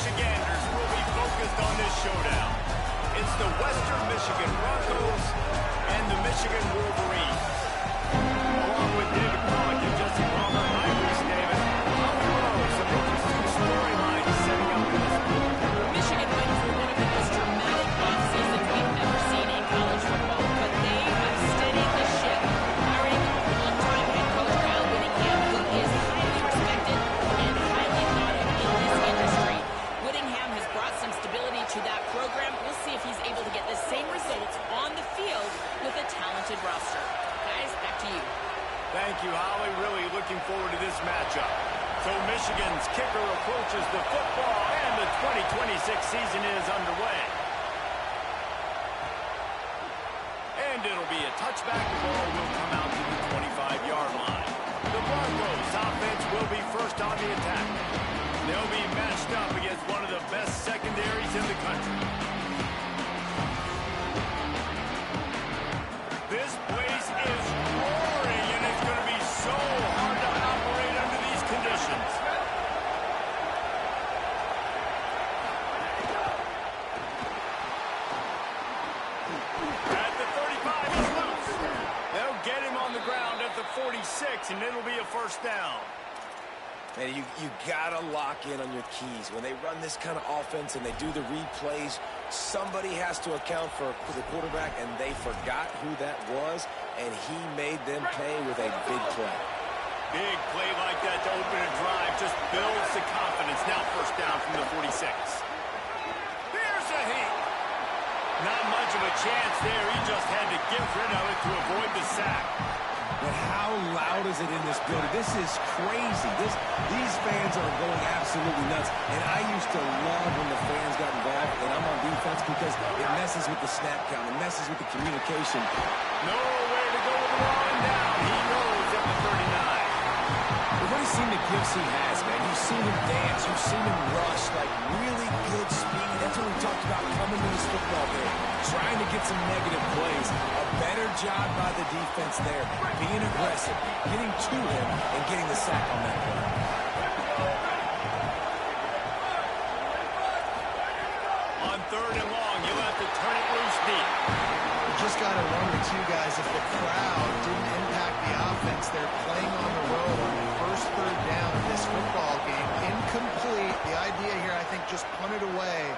Michiganders will be focused on this showdown. It's the Western Michigan Broncos and the Michigan Wolverines. Along with David Pollock and Justin Palmer, I'm Reese Davis. How we roll some interesting storylines setting up in this one. Michigan went through one of the most dramatic off-seasons we've ever seen in college football, but they have steadied the ship, hiring longtime head coach Kyle Whittingham, who is highly respected and highly thought of in this industry. Whittingham has brought some stability to that program. We'll see if he's able to get the same results on the field with a talented roster. Guys, back to you. Thank you, Holly. Really looking forward to this matchup. So Michigan's kicker approaches the football, and the 2026 season is underway. And it'll be a touchback. The ball will come out to the 25-yard line. The Broncos offense will be first on the attack. They'll be matched up against one of the best secondaries in the country. This place is roaring, and it's going to be so hard to operate under these conditions. At the 35, he's loose. They'll get him on the ground at the 46, and it'll be a first down. Man, you gotta lock in on your keys. When they run this kind of offense and they do the replays, somebody has to account for the quarterback, and they forgot who that was, and he made them pay with a big play. Big play like that to open a drive just builds the confidence. Now first down from the 46. Here's a heat. Not much of a chance there. He just had to get rid of it to avoid the sack. But how loud is it in this building? This is crazy. These fans are going absolutely nuts. And I used to love when the fans got involved, and I'm on defense, because it messes with the snap count. It messes with the communication. Nowhere to go with the ball, and down. He goes at the 39. We've already seen the gifts he has, man. You've seen him dance. You've seen him rush, like really good speed. That's what we talked about coming to this football game, trying to get some negative plays. A better job by the defense there, being aggressive, getting to him, and getting the sack on that play. On third and long, you'll have to turn it loose deep. You just got to wonder, too, guys, if the crowd didn't impact the offense. They're playing on the road on the first third down of this football game. Incomplete. The idea here, I think, just punt it away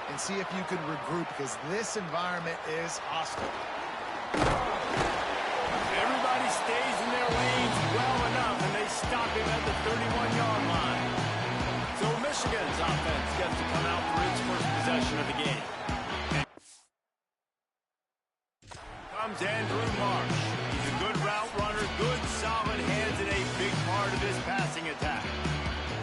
and see if you could regroup, because this environment is hostile. Everybody stays in their lanes well enough, and they stop him at the 31-yard line. So Michigan's offense gets to come out for its first possession of the game. Comes Andrew Marsh. He's a good route runner, good solid hands, and a big part of this passing attack.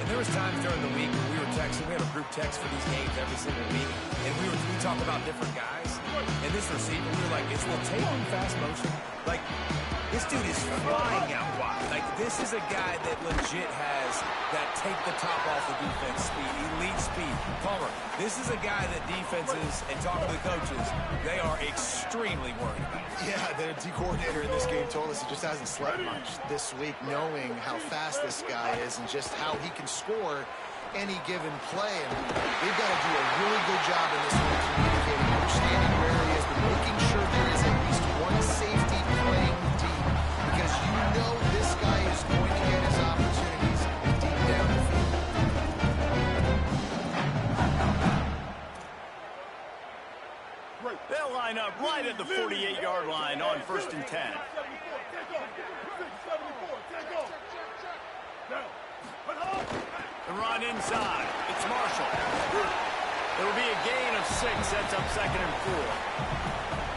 And there was times during the week when we were texting. We had a group text for these games every single week, and we talk about different guys. And this receiver, we were like, is Latay in fast motion? Like, this dude is flying out wide. Like, this is a guy that legit has that take the top off the defense speed, elite speed. Palmer, this is a guy that defenses, and talking to the coaches, they are extremely worried about. Yeah, the D coordinator in this game told us he just hasn't slept much this week, knowing how fast this guy is and just how he can score any given play. And they've got to do a really good job in this one, communicating, understanding where he is, but making sure there is at least one safety playing deep, because you know this guy is going to get his opportunities deep down the field. They'll line up right at the 48-yard line on first and 10. The run inside. It's Marshall. It'll be a gain of 6. Sets up second and 4.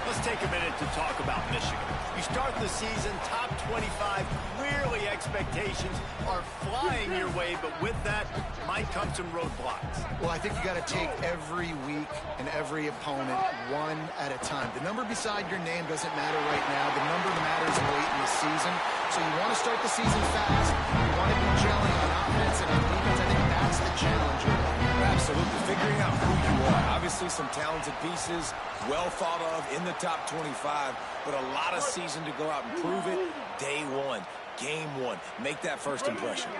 Let's take a minute to talk about Michigan. You start the season top 25. Clearly expectations are flying your way, but with that might come some roadblocks. Well, I think you got to take every week and every opponent one at a time. The number beside your name doesn't matter right now. The number matters late in the season. So you want to start the season fast. You want to be gelling on offense and on defense. I think that's the challenge. Absolutely. Figuring out who you are. Obviously some talented pieces, well thought of in the top 25, but a lot of season to go out and prove it. Day one, game one. Make that first impression.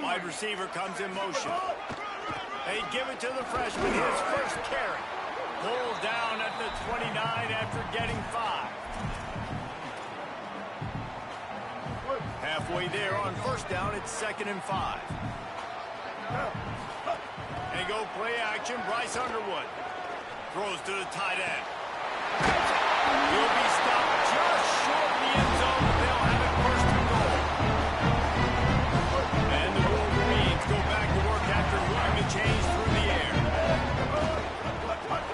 Wide receiver comes in motion. They give it to the freshman, his first carry. Pulled down at the 29 after getting 5. Halfway there on first down, it's 2nd and 5. They go play action, Bryce Underwood. Throws to the tight end. He'll be stopped just short of the end zone, but they'll have it 1st and goal. And the Wolverines go back to work after running the chains through the air.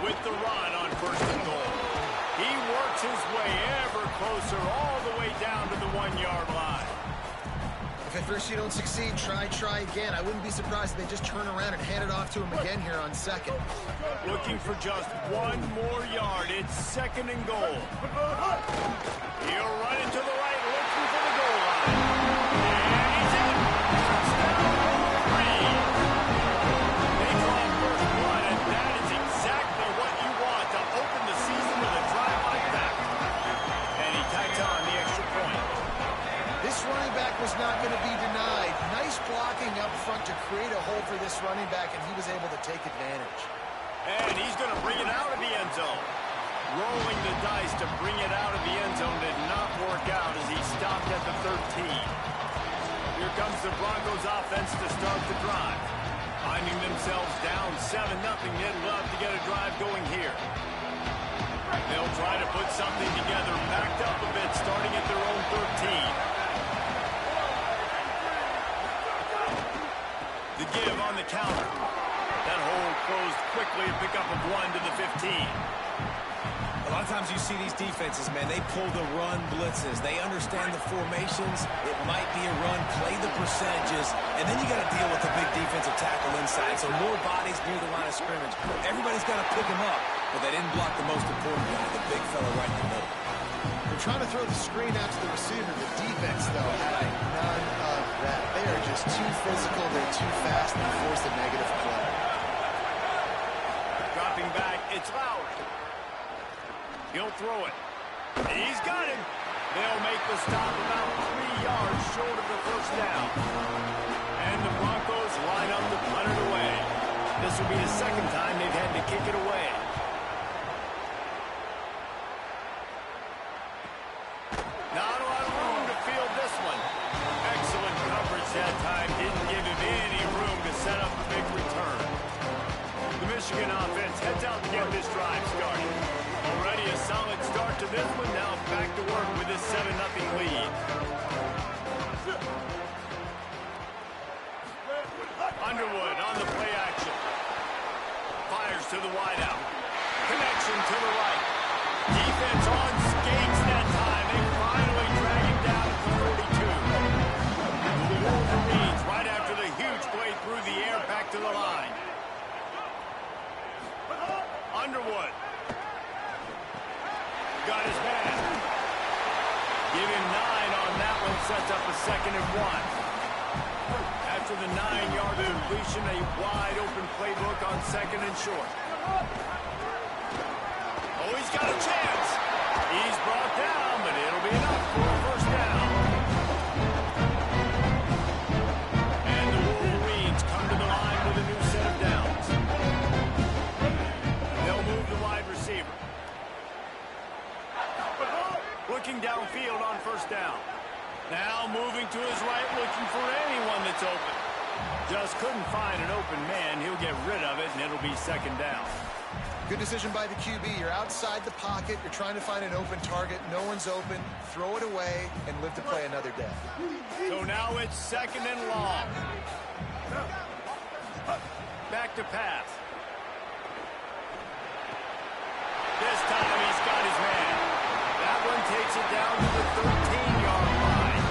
With the run on 1st and goal. He works his way ever closer all the way down to the 1-yard line. If at first you don't succeed, try again. I wouldn't be surprised if they just turn around and hand it off to him again here on 2nd. Looking for just 1 more yard. It's 2nd and goal. He'll run into the right, looking for the goal line. And he's in. Touchdown, Wolverines. They draw first blood, and that is exactly what you want to open the season with a drive like that. And he tacks on the extra point. This running back was not going to be denied. Nice blocking up front to create a hole for this running back, and he was able to take advantage. And he's going to bring it out of the end zone. Rolling the dice to bring it out of the end zone did not work out as he stopped at the 13. Here comes the Broncos offense to start the drive. Finding themselves down 7-0, they'd love to get a drive going here. They'll try to put something together, backed up a bit, starting at their own 13. The give on the counter. That hole closed quickly, a pickup of 1 to the 15. A lot of times you see these defenses, man, they pull the run blitzes. They understand the formations. It might be a run, play the percentages, and then you got to deal with the big defensive tackle inside. So more bodies near the line of scrimmage. Everybody's got to pick him up, but they didn't block the most important guy, the big fella right in the middle. They're trying to throw the screen out to the receiver. The defense, though, had none of that. They are just too physical. They're too fast, and they force a negative play. Dropping back, it's Lowry. He'll throw it. He's got him. They'll make the stop about 3 yards short of the first down. And the Broncos line up to punt it away. This will be the 2nd time they've had to kick it away. Not a lot of room to field this one. Excellent coverage that time. Didn't give him any room to set up a big return. The Michigan offense heads out to get this drive started. Already a solid start to this one. Now back to work with this 7-0 lead. Underwood on the play action. Fires to the wideout. Connection to the right. Defense on skates that time. They finally drag him down to 42. The Wolverines right after the huge play through the air back to the line. Underwood. Got his man. Give him 9 on that one. Sets up a 2nd and 1. After the 9-yard completion, a wide-open playbook on 2nd and short. Oh, he's got a chance. He's brought down, but it'll be enough for a first down. And the Wolverines come to the line with a new set of downs. They'll move the wide receiver. Looking downfield on first down. Now moving to his right, looking for anyone that's open. Just couldn't find an open man. He'll get rid of it, and it'll be 2nd down. Good decision by the QB. You're outside the pocket. You're trying to find an open target. No one's open. Throw it away and live to play another day. So now it's 2nd and long. Back to pass. This time he's got his man. That one takes it down to the 13-yard line.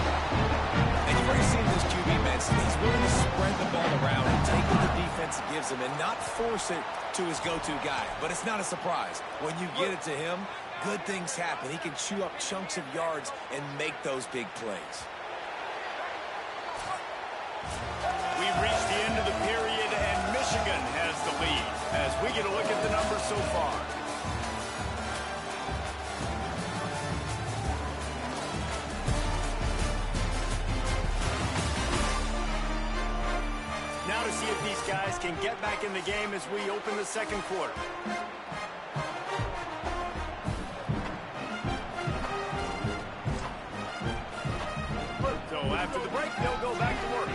And you've already seen this QB, man. He's willing to spread the ball around and take what the defense gives him and not force it to his go-to guy. But it's not a surprise. When you get it to him, good things happen. He can chew up chunks of yards and make those big plays. We've reached the end of the period, and Michigan has the lead as we get a look at the numbers so far. Now to see if these guys can get back in the game as we open the second quarter. So after the break, they'll go back to work.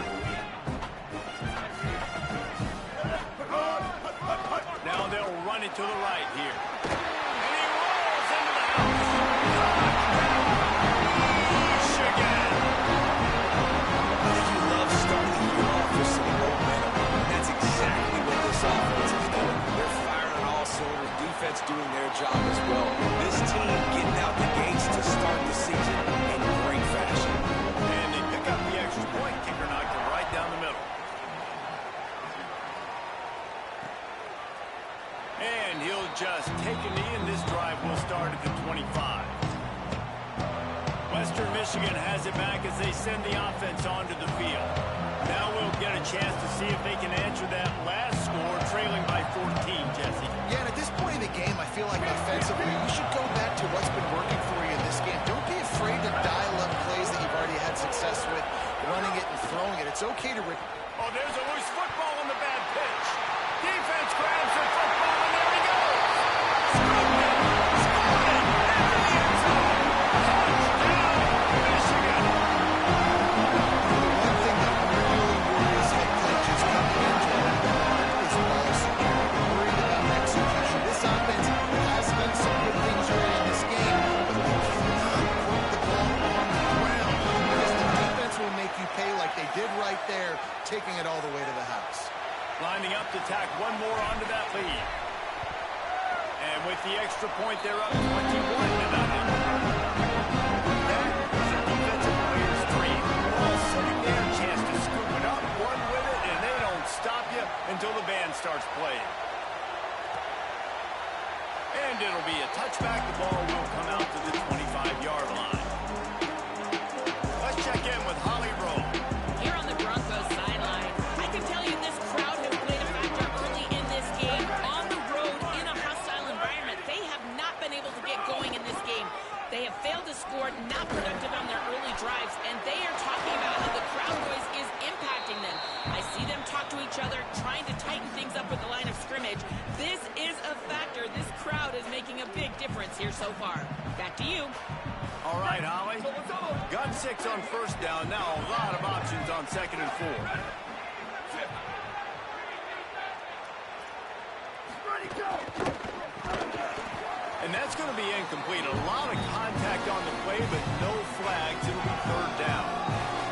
Now they'll run it to the right here. And he rolls into the house. Michigan. I think you love starting the year off with some momentum. That's exactly what this offense is doing. They're firing on all cylinders. Defense doing their job as well. This team getting out the gates to start the season in great fashion. And they pick up the extra point. Kicker knocked it right down the middle. And he'll just take a knee, and this drive will start at the 25. Western Michigan has it back as they send the offense onto the field. Now we'll get a chance to see if they can answer that last score, trailing by 14, Jesse. Yeah, and at this point in the game, I feel like offensively, you should go back to what's been working for you in this game. Don't be afraid to dial up plays that you've already had success with, running it and throwing it. It's okay to... Oh, there's a loose football on the bad pitch. Defense grabs the football, and there he goes. Scooped it, scored it, into the end zone. Touchdown, Michigan. The one thing that really worries head coaches coming into it is ball security. Worried about execution. This offense has done some good things early in this game, but they cannot put the ball on the ground because the defense will make you pay like they did right there, taking it all the way to the house. Lining up to tack one more onto that lead. And with the extra point, they're up 21-0. That is a defensive player's dream. Ball sitting there, chance to scoop it up, run with it, and they don't stop you until the band starts playing. And it'll be a touchback. The ball will come out to the 25-yard line. Let's check in with Holly Rowe. Here on the Broncos sideline, I can tell you this crowd has played a factor early in this game. On the road, in a hostile environment, they have not been able to get going in this game. They have failed to score, not productive on their early drives, and they are talking about how the crowd noise is impacting them. I see them talk to each other, trying to tighten things up with the line of scrimmage. This is a factor. This crowd is making a big difference here so far. Back to you. All right, Holly. Gun 6 on first down. Now a lot of options on second and 4. And that's going to be incomplete. A lot of contact on the play, but no flags. It'll be third down.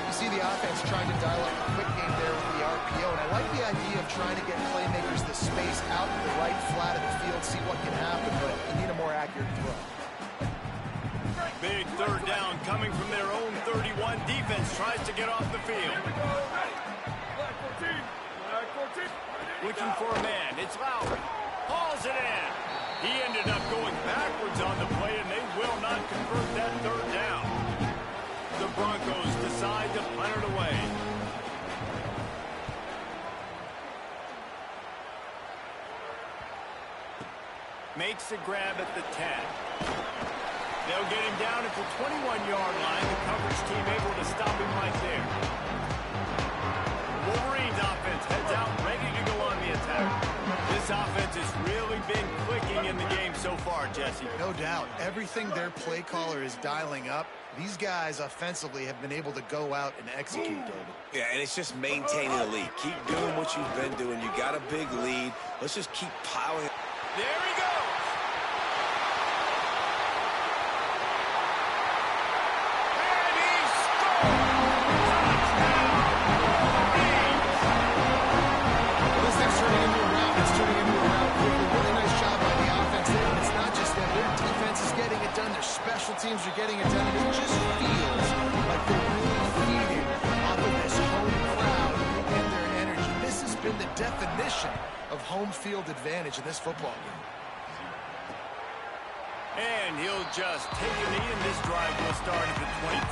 You see the offense trying to dial up a quick game there with the RPO, and I like the idea of trying to get playmakers the space out in the right flat of the field, see what can happen, but you need a more accurate throw. Big third down coming from their own 31. Defense tries to get off the field. Looking for a man. It's Lowry. Hauls it in. He ended up going backwards on the play, and they will not convert that third down. The Broncos decide to punt it away. Makes the grab at the 10. They'll get him down at the 21-yard line. The coverage team able to stop him right there. Wolverines offense heads out, ready to go on the attack. This offense has really been clicking in the game so far, Jesse. No doubt. Everything their play caller is dialing up, these guys offensively have been able to go out and execute, David. Yeah, and it's just maintaining the lead. Keep doing what you've been doing. You got a big lead. Let's just keep piling. There he goes. And he scored. Touchdown. This thing's turning into a route. It's turning into a route quickly. Really nice job by the offense there, but it's not just them. Their defense is getting it done. Their special teams are getting it done. And it just feels like they're really feeding off of this home crowd and their energy. This has been the definition of home field advantage in this football game. And he'll just take a knee, and this drive will start at the 25.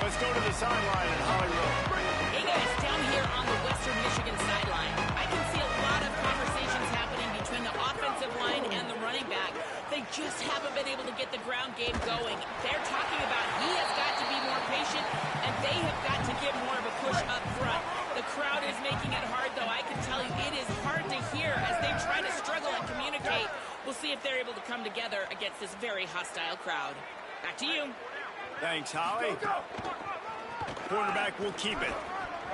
Let's go to the sideline at Holly Rowe. Hey guys, down here on the Western Michigan sideline, I can see a lot of conversations happening between the offensive line and the running back. They just haven't been able to get the ground game going. They're talking about he has got to be more patient, and they have got to get more of a push up front. The We'll see if they're able to come together against this very hostile crowd. Back to you. Thanks, Holly. Quarterback will keep it.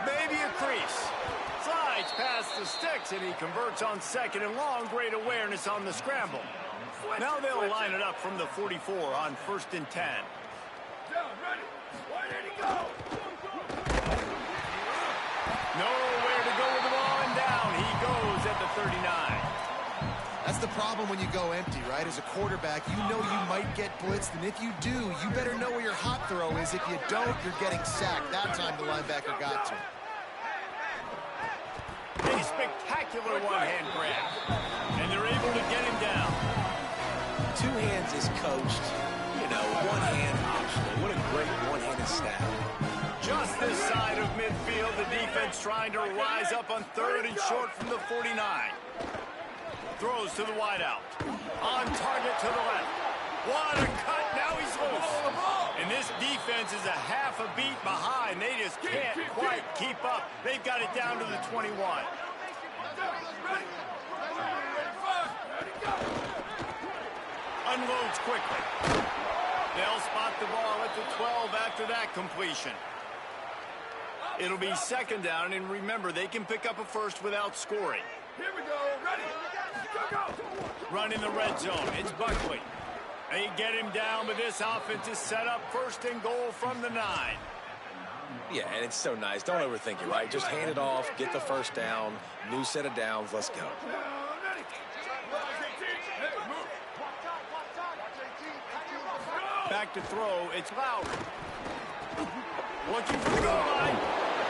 Maybe a crease. Slides past the sticks, and he converts on 2nd and long. Great awareness on the scramble. Now they'll line it up from the 44 on 1st and 10. Nowhere to go with the ball, and down he goes at the 39. That's the problem when you go empty, right? As a quarterback, you know you might get blitzed, and if you do, you better know where your hot throw is. If you don't, you're getting sacked. That time the linebacker got to him. A spectacular one-hand grab, and they're able to get him down. 2 hands is coached, you know, 1 hand optional. What a great one-handed stat. Just this side of midfield, the defense trying to rise up on 3rd and short from the 49. Throws to the wideout. On target to the left. What a cut. Now he's loose. And this defense is a half a beat behind. They just can't quite keep up. They've got it down to the 21. Unloads quickly. They'll spot the ball at the 12 after that completion. It'll be 2nd down, and remember, they can pick up a first without scoring. Here we go. Ready. Go. Run in the red zone. It's Buckley. They get him down, but this offense is set up 1st and goal from the 9. Yeah, and it's so nice. Don't overthink it, right? Just hand it off, get the first down, new set of downs, let's go. Back to throw, it's Lowry. Looking for the goal line.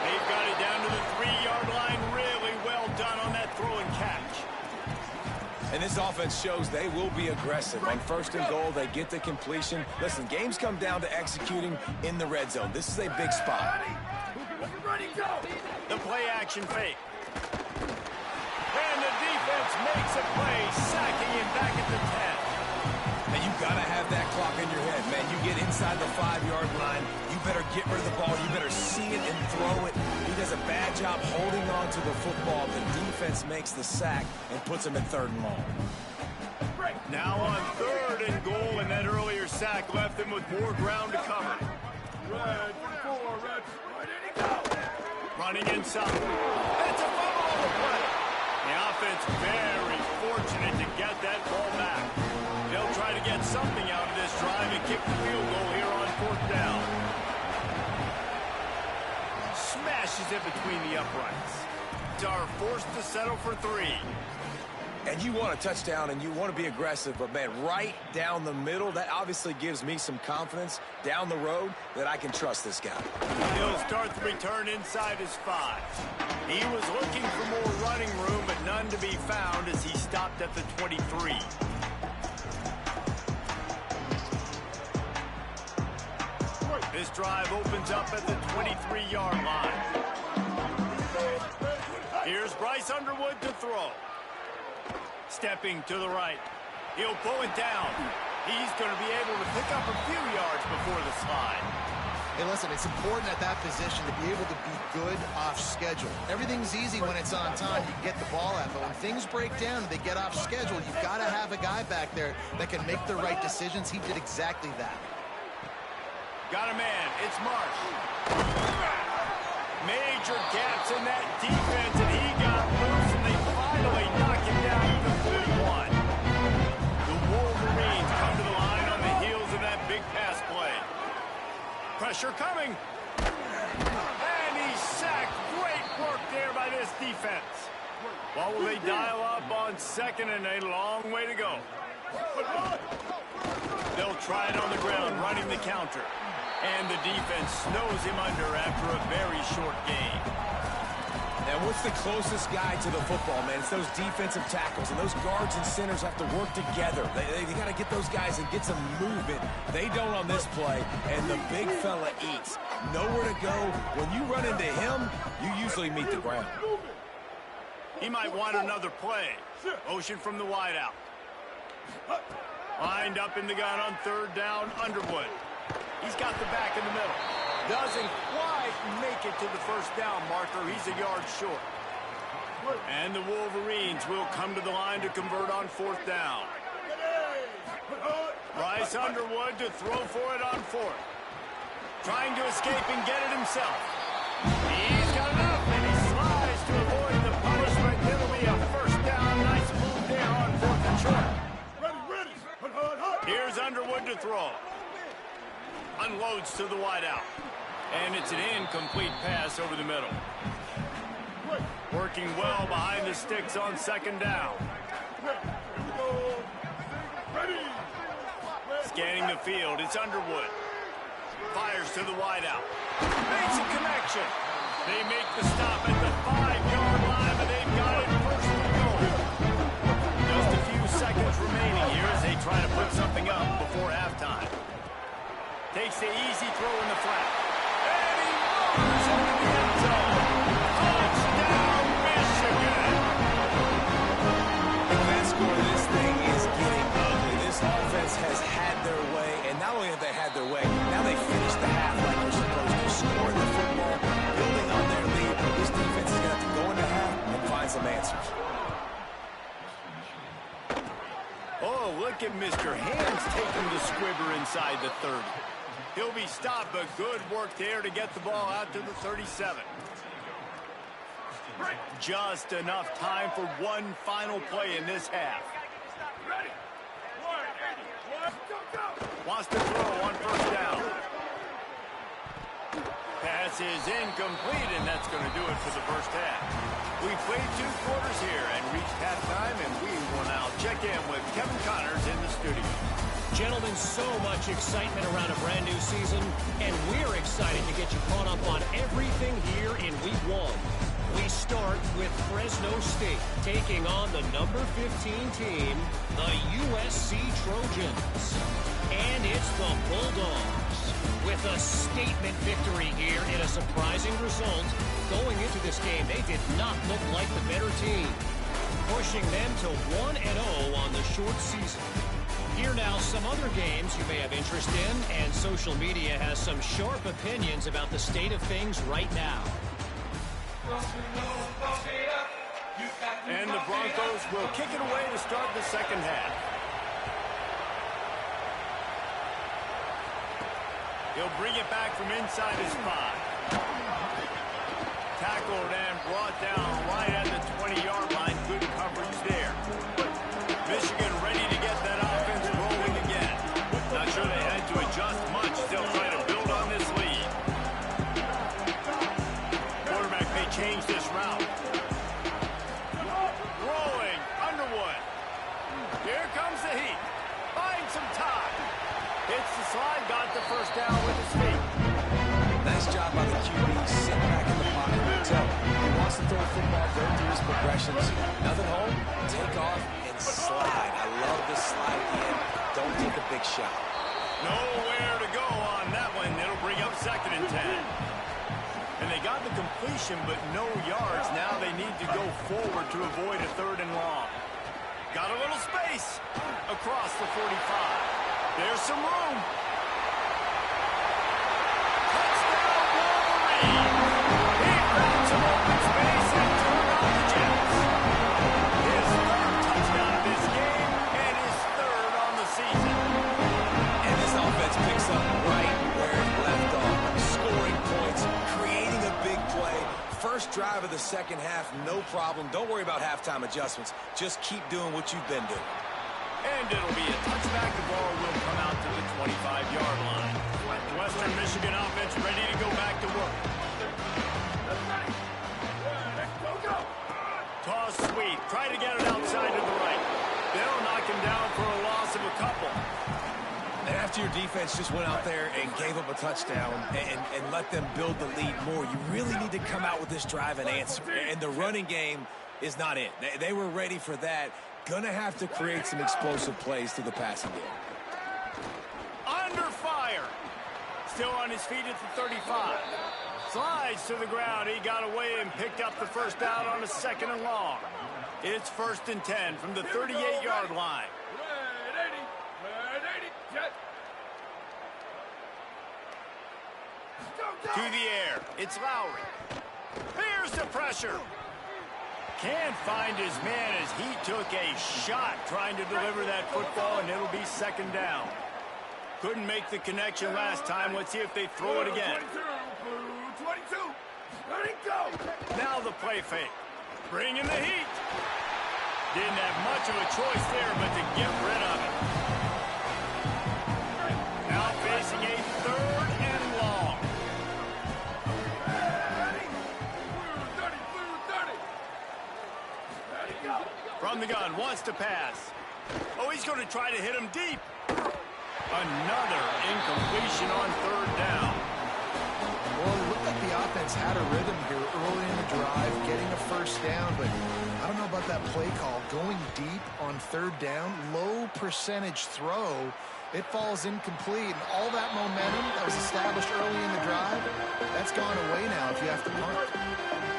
They've got it down to the 3-yard line. Really well done on that throw and catch. And this offense shows they will be aggressive. On 1st and goal, they get the completion. Listen, games come down to executing in the red zone. This is a big spot. The play-action fake. And the defense makes a play, sacking him back at the 10. And you've got to have that clock in your head, man. You get inside the 5-yard line, you better get rid of the ball. You better see it and throw it. He does a bad job holding on to the football. The defense makes the sack and puts him at 3rd and long. Now on 3rd and goal, and that earlier sack left them with more ground to cover. Running inside. It's a fumble on the play. The offense very fortunate to get that ball back. They'll try to get something out of this drive and kick the field goal here on 4th down. Smashes it between the uprights. Are forced to settle for 3. And you want a touchdown and you want to be aggressive, but man, right down the middle, that obviously gives me some confidence down the road that I can trust this guy. He'll start the return inside his 5. He was looking for more running room, but none to be found as he stopped at the 23. This drive opens up at the 23-yard line. Here's Bryce Underwood to throw. Stepping to the right. He'll pull it down. He's going to be able to pick up a few yards before the slide. Hey, listen, it's important at that position to be able to be good off schedule. Everything's easy when it's on time. You can get the ball out. But when things break down and they get off schedule, you've got to have a guy back there that can make the right decisions. He did exactly that. Got a man. It's Marsh. Major gaps in that defense, and he got loose, and they finally knock him down to the 41. The Wolverines come to the line on the heels of that big pass play. Pressure coming. And he's sacked. Great work there by this defense. Well, will they dial up on 2nd and a long way to go? They'll try it on the ground, running the counter. And the defense snows him under after a very short game. And what's the closest guy to the football, man? It's those defensive tackles, and those guards and centers have to work together. They got to get those guys and get some movement. They don't on this play, and the big fella eats. Nowhere to go. When you run into him, you usually meet the ground. He might want another play. Motion from the wideout. Lined up in the gun on 3rd down, Underwood. He's got the back in the middle. Doesn't quite make it to the 1st down marker. He's a yard short. And the Wolverines will come to the line to convert on 4th down. Bryce Underwood to throw for it on fourth. Trying to escape and get it himself. He's got enough, and he slides to avoid the punishment. It'll be a first down. Nice move there on fourth and short. Here's Underwood to throw. Unloads to the wideout. And it's an incomplete pass over the middle. Working well behind the sticks on second down. Scanning the field, it's Underwood. Fires to the wideout. Makes a connection. They make the stop at the 5-yard line, but they've got it first and goal. Just a few seconds remaining here as they try to put something up before halftime. Takes the easy throw in the flat. And he runs into the end zone. Touchdown, Michigan! The best score of this thing is getting ugly. This offense has had their way, and not only have they had their way, now they finished the half like they're supposed to. Scoring the football, building on their lead. This defense is going to have to go into half and find some answers. Oh, look at Mr. Hands taking the squibber inside the 30. He'll be stopped, but good work there to get the ball out to the 37. Just enough time for one final play in this half. Wants to throw on first down. Pass is incomplete, and that's going to do it for the first half. We played 2 quarters here and reached halftime, and we will now check in with Kevin Connors in the studio. Gentlemen, so much excitement around a brand new season, and we're excited to get you caught up on everything here in Week 1. We start with Fresno State taking on the number 15 team, the USC Trojans. And it's the Bulldogs with a statement victory here in a surprising result. Going into this game, they did not look like the better team, pushing them to 1-0 on the short season. Here now, some other games you may have interest in, and social media has some sharp opinions about the state of things right now. And the Broncos will kick it away to start the second half. He'll bring it back from inside his 5. Tackled and brought down right at the 20-yard line. Good coverage there. Michigan ready to get that offense rolling again. Not sure they had to adjust much. Still trying to build on this lead. Quarterback may change this route. Rolling, Underwood. Here comes the heat. Finds some time. Hits the slide, got the first down with his feet. Nice job by the QB, sitting back in the pocket. He wants to throw a football, go through his progressions. Nothing home, take off, and slide. I love this slide at the end. Don't take a big shot. Nowhere to go on that one. It'll bring up second and 10. And they got the completion, but no yards. Now they need to go forward to avoid a third and long. Got a little space across the 45. There's some room. Touchdown, Wolverine. He found some open space and turned on the Jets. His 3rd touchdown of this game and his 3rd on the season. And this offense picks up right where it left off. Scoring points, creating a big play. First drive of the second half, no problem. Don't worry about halftime adjustments. Just keep doing what you've been doing. And it'll be a touchback. The ball will come out to the 25-yard line. Western Michigan offense ready to go back to work. Toss sweep. Try to get it outside to the right. They'll knock him down for a loss of a couple. And after your defense just went out there and gave up a touchdown and let them build the lead more, you really need to come out with this drive and answer. And the running game is not it. They were ready for that. Gonna have to create some explosive plays to the passing game. Under fire. Still on his feet at the 35. Slides to the ground. He got away and picked up the first down on a 2nd and long. It's 1st and 10 from the 38-yard line. To the air. It's Lowry. Here's the pressure. Can't find his man as he took a shot trying to deliver that football, and it'll be 2nd down. Couldn't make the connection last time. Let's see if they throw it again. 22. Let it go. Now the play fake. Bring in the heat. Didn't have much of a choice there but to get rid of it. Now facing a 3rd and long. From the gun, wants to pass. Oh, he's going to try to hit him deep. Another incompletion on 3rd down. Well, it looked like the offense had a rhythm here early in the drive, getting a 1st down, but I don't know about that play call. Going deep on 3rd down, low percentage throw, it falls incomplete, and all that momentum that was established early in the drive, that's gone away now if you have to punt.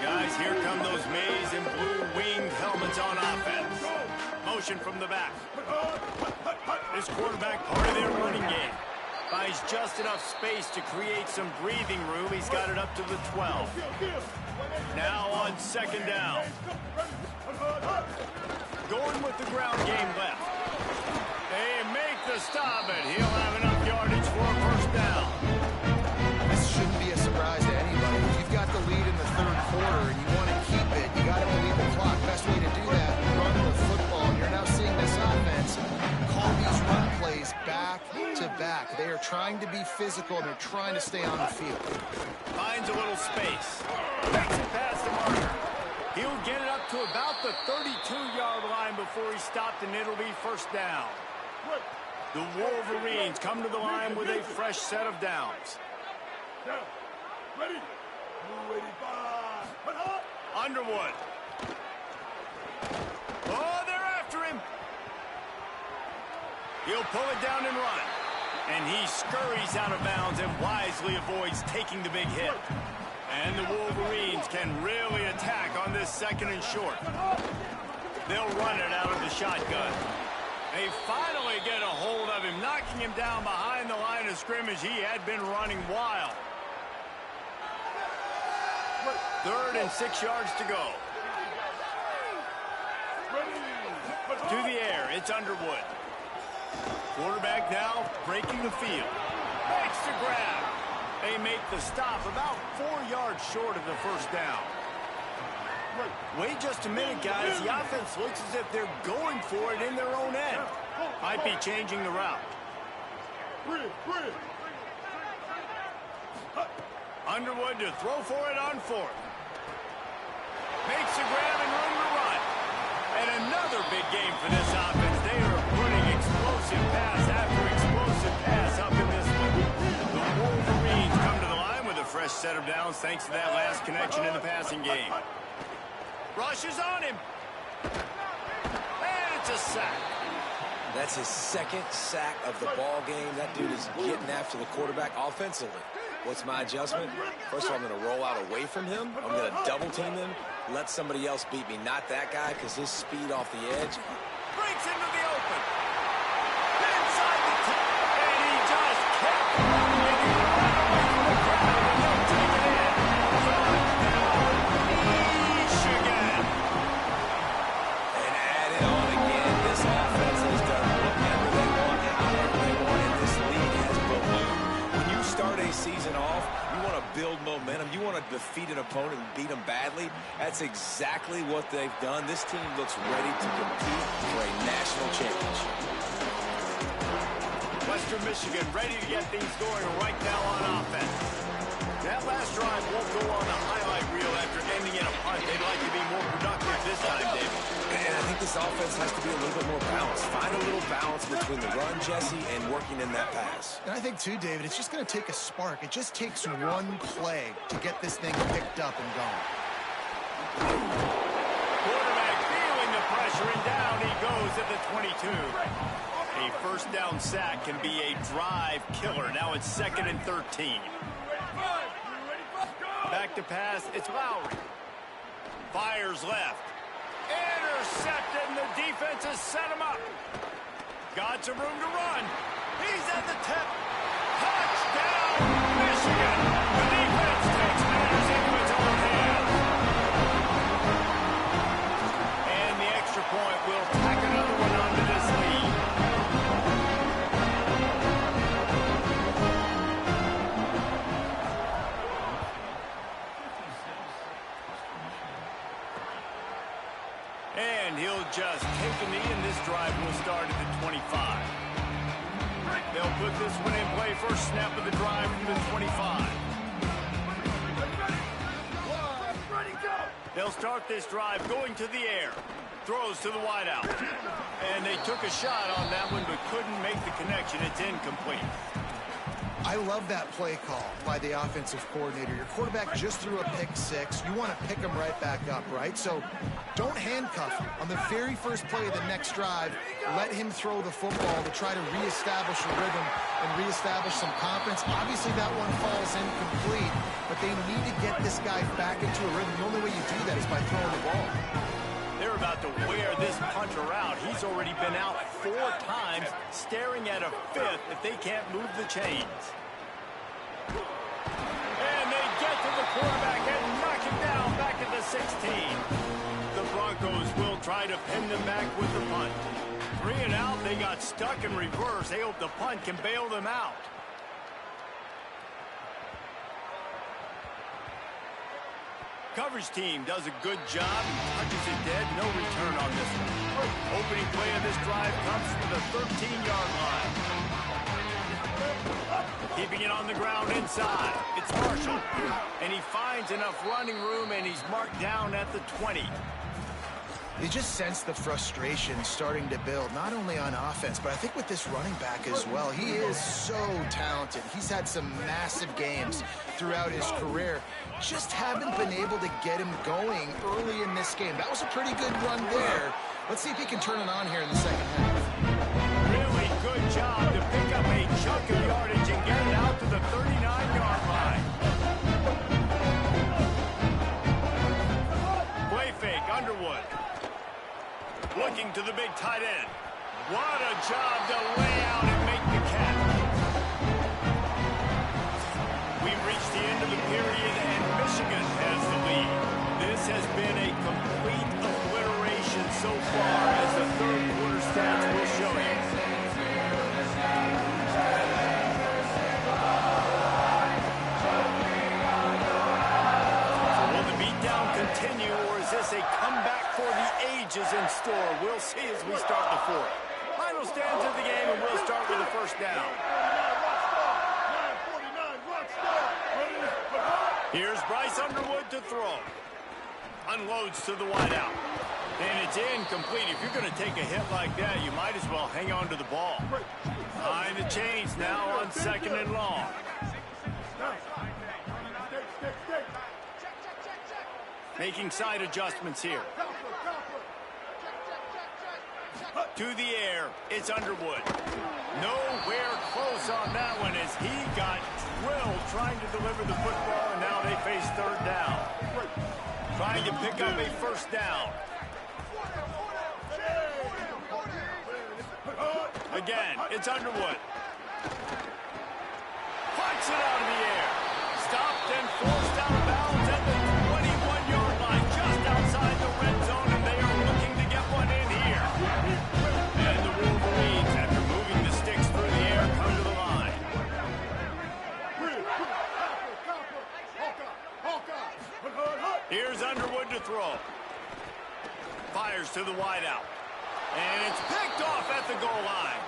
Guys, here come those maize and blue winged helmets on offense. Motion from the back. This quarterback part of their running game. Buys just enough space to create some breathing room. He's got it up to the 12. Now on 2nd down. Going with the ground game left. They make the stop, and he'll have enough yardage for a 1st down. This shouldn't be a surprise to anybody. If you've got the lead in the 3rd quarter and you want to keep it, you got to bleed the clock. Best way to do that, run the football. And you're now seeing this offense call these run plays back to back. They are trying to be physical, and they're trying to stay on the field. Finds a little space. Makes it past the marker. He'll get it up to about the 32-yard line before he's stopped, and it'll be 1st down. The Wolverines come to the line with a fresh set of downs. Ready. 285. Underwood. Oh, they're after him. He'll pull it down and run. And he scurries out of bounds and wisely avoids taking the big hit. And the Wolverines can really attack on this 2nd and short. They'll run it out of the shotgun. They finally get a hold of him, knocking him down behind the line of scrimmage. He had been running wild. 3rd and 6 yards to go. To the air, it's Underwood. Quarterback now breaking the field. Makes the grab. They make the stop about 4 yards short of the 1st down. Wait just a minute, guys. The offense looks as if they're going for it in their own end. Might be changing the route. Underwood to throw for it on 4th. Makes the grab and room to run. And another big game for this offense. They are putting explosive pass after explosive pass up in this one. The Wolverines come to the line with a fresh set of downs thanks to that last connection in the passing game. Rushes on him. And it's a sack. That's his 2nd sack of the ball game. That dude is getting after the quarterback offensively. What's my adjustment? First of all, I'm going to roll out away from him. I'm going to double team him. Let somebody else beat me, not that guy, because his speed off the edge. Breaks into the open. Inside the 10. And he just kept running. And he ran away from the crowd. And they'll take it in. Michigan. And add it on again. This offense has done whatever they want, however they want, and this lead has ballooned. When you start a season off, you want to build momentum. You want to defeat an opponent and beat them badly. That's exactly what they've done. This team looks ready to compete for a national championship. Western Michigan ready to get things going right now on offense. That last drive won't go on the highlight reel after ending in a punt. They'd like to be more productive this time, David. And I think this offense has to be a little bit more balanced. Find a little balance between the run, Jesse, and working in that pass. And I think, too, David, it's just going to take a spark. It just takes one play to get this thing picked up and going. Quarterback feeling the pressure, and down he goes at the 22. A 1st down sack can be a drive killer. Now it's 2nd and 13. Back to pass, it's Lowry. Fires left. Intercepted, and the defense has set him up. Got some room to run. He's at the 10. Touchdown, Michigan. The defense takes matters into its own hands. And the extra point will tack another one onto this lead. And he'll just take a knee, and this drive will start at the 25. They'll put this one in play. First snap of the drive from the 25. They'll start this drive going to the air. Throws to the wideout. And they took a shot on that one, but couldn't make the connection. It's incomplete. I love that play call by the offensive coordinator. Your quarterback just threw a pick six. You want to pick him right back up, right? So don't handcuff him. On the very first play of the next drive, let him throw the football to try to reestablish a rhythm and reestablish some confidence. Obviously, that one falls incomplete, but they need to get this guy back into a rhythm. The only way you do that is by throwing the ball. They're about to wear this punter out. He's already been out 4 times, staring at a 5th if they can't move the chains. And they get to the quarterback and knock him down back at the 16. The Broncos will try to pin them back with the punt. 3 and out, they got stuck in reverse. They hope the punt can bail them out. Coverage team does a good job and touches it dead. No return on this one. Opening play of this drive comes from the 13-yard line. Keeping it on the ground inside. It's Marshall. And he finds enough running room, and he's marked down at the 20. You just sense the frustration starting to build, not only on offense, but I think with this running back as well. He is so talented. He's had some massive games throughout his career. Just haven't been able to get him going early in this game. That was a pretty good run there. Let's see if he can turn it on here in the second half. Really good job to pick up a chunk of yardage and get it out to the 39-yard line. Play fake, Underwood. Looking to the big tight end. What a job to lay out and make the catch. We've reached the end of the period, and Michigan has the lead. This has been a complete obliteration so far, as the third quarter stats will show you. Will the beatdown continue, or is this a comeback for the ages in store? We'll see as we start the fourth. Final stands of the game, and we'll start with the first down. Here's Bryce Underwood to throw. Unloads to the wideout. And it's incomplete. If you're going to take a hit like that, you might as well hang on to the ball. Behind the chains now on 2nd and long. Making side adjustments here. To the air, it's Underwood. Nowhere close on that one as he got drilled trying to deliver the football, and now they face 3rd down. Trying to pick up a first down. Again, it's Underwood. Flies it out of the air. Stopped and forced out of bounds at the 21-yard line, just outside the red zone, and they are looking to get one in here. And the Wolverines, after moving the sticks through the air, come to the line. Here's Underwood to throw. Fires to the wideout. And it's picked off at the goal line.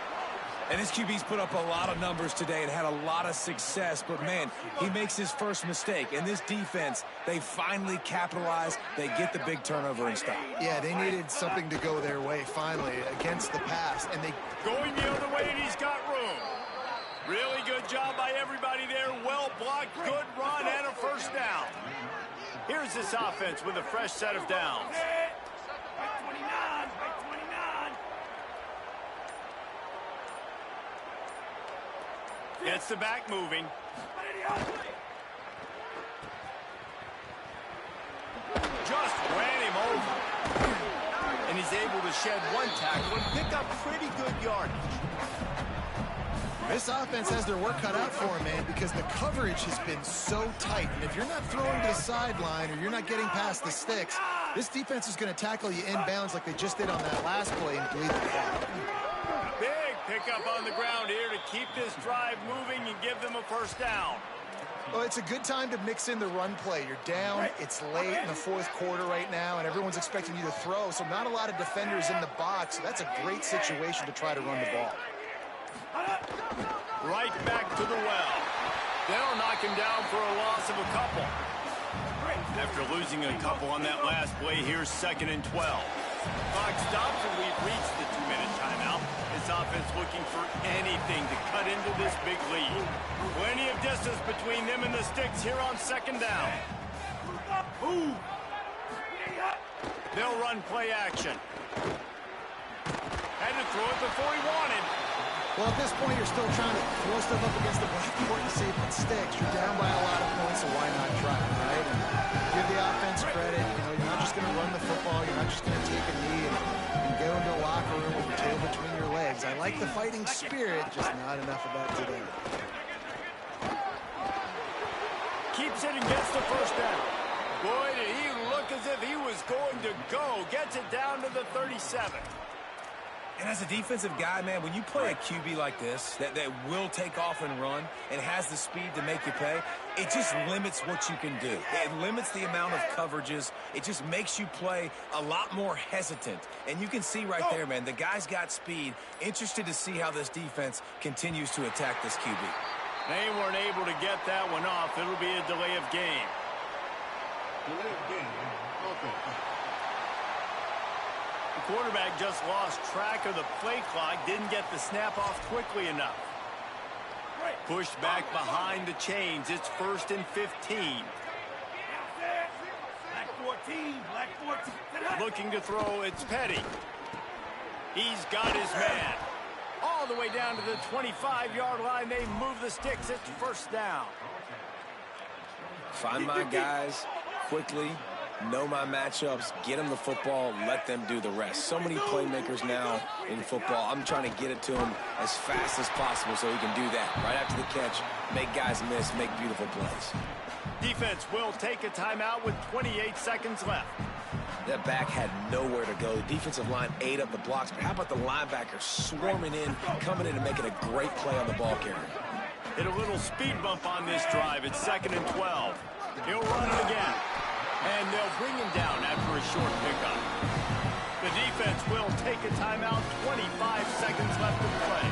And this QB's put up a lot of numbers today and had a lot of success, but man, he makes his first mistake. And this defense, they finally capitalize. They get the big turnover and stop. Yeah, they needed something to go their way finally against the pass, and they going the other way, and he's got room. Really good job by everybody there. Well blocked, good run, and a first down. Here's this offense with a fresh set of downs. Gets the back moving. Just ran him over. And he's able to shed one tackle and pick up pretty good yardage. This offense has their work cut out for them, man, because the coverage has been so tight. And if you're not throwing to the sideline or you're not getting past the sticks, this defense is going to tackle you inbounds like they just did on that last play and bleed the ball. Big pickup on the ground here to keep this drive moving and give them a first down. Well, it's a good time to mix in the run play. You're down, it's late in the fourth quarter right now, and everyone's expecting you to throw, so not a lot of defenders in the box. So that's a great situation to try to run the ball. Right back to the well. They'll knock him down for a loss of a couple. After losing a couple on that last play, here's 2nd and 12. Clock stops and we've reached the 2-minute timeout. This offense looking for anything to cut into this big lead. Plenty of distance between them and the sticks here on 2nd down. They'll run play action. Had to throw it before he wanted. Well, at this point, you're still trying to throw stuff up against the blackboard to see if it sticks. You're down by a lot of points, so why not try it, right? And give the offense credit. You know, you're not just going to run the football. You're not just going to take a knee and go into a locker room with your tail between your legs. I like the fighting spirit, just not enough of that today. Keeps it and gets the first down. Boy, did he look as if he was going to go. Gets it down to the 37. And as a defensive guy, man, when you play a QB like this that will take off and run and has the speed to make you pay, it just limits what you can do. It limits the amount of coverages. It just makes you play a lot more hesitant. And you can see right there, man, the guy's got speed. Interested to see how this defense continues to attack this QB. They weren't able to get that one off. It'll be a delay of game. Delay of game. Okay. The quarterback just lost track of the play clock, didn't get the snap off quickly enough. Pushed back behind the chains. It's 1st and 15. Black 14. Black 14. Looking to throw, it's Petty. He's got his man. All the way down to the 25-yard line. They move the sticks. It's 1st down. Find my guys quickly. Know my matchups, get them the football, let them do the rest. So many playmakers now in football. I'm trying to get it to him as fast as possible so he can do that. Right after the catch, make guys miss, make beautiful plays. Defense will take a timeout with 28 seconds left. That back had nowhere to go. The defensive line ate up the blocks, but how about the linebacker swarming in, coming in and making a great play on the ball carrier? Hit a little speed bump on this drive. It's 2nd and 12. He'll run it again. And they'll bring him down after a short pickup. The defense will take a timeout. 25 seconds left to play.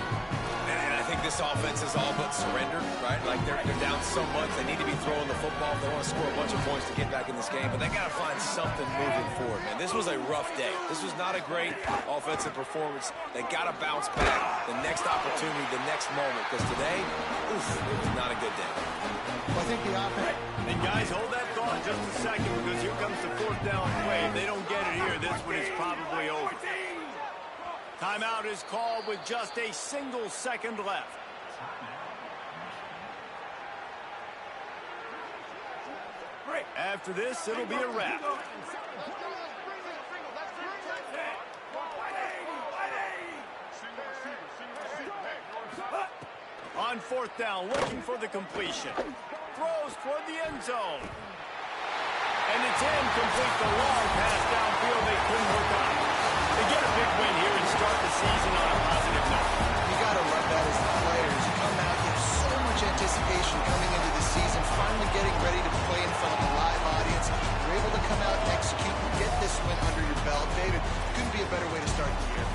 And I think this offense is all but surrendered, right? Like they're down so much, they need to be throwing the football if they want to score a bunch of points to get back in this game. But they got to find something moving forward, man. This was a rough day. This was not a great offensive performance. They got to bounce back. The next opportunity, the next moment. Because today, oof, it was not a good day. Well, I think the offense... And guys, hold that thought just a second, because here comes the 4th down play. If they don't get it here, this one is probably over. Timeout is called with just a single second left. After this, it'll be a wrap. On 4th down, looking for the completion. Throws toward the end zone. And it's incomplete. The long pass downfield they couldn't work on. They get a big win here and start the season on a positive note. You got to love that as the players. You come out, you have so much anticipation coming into the season, finally getting ready to play in front of a live audience. You're able to come out and execute and get this win under your belt. David, couldn't be a better way to start the year.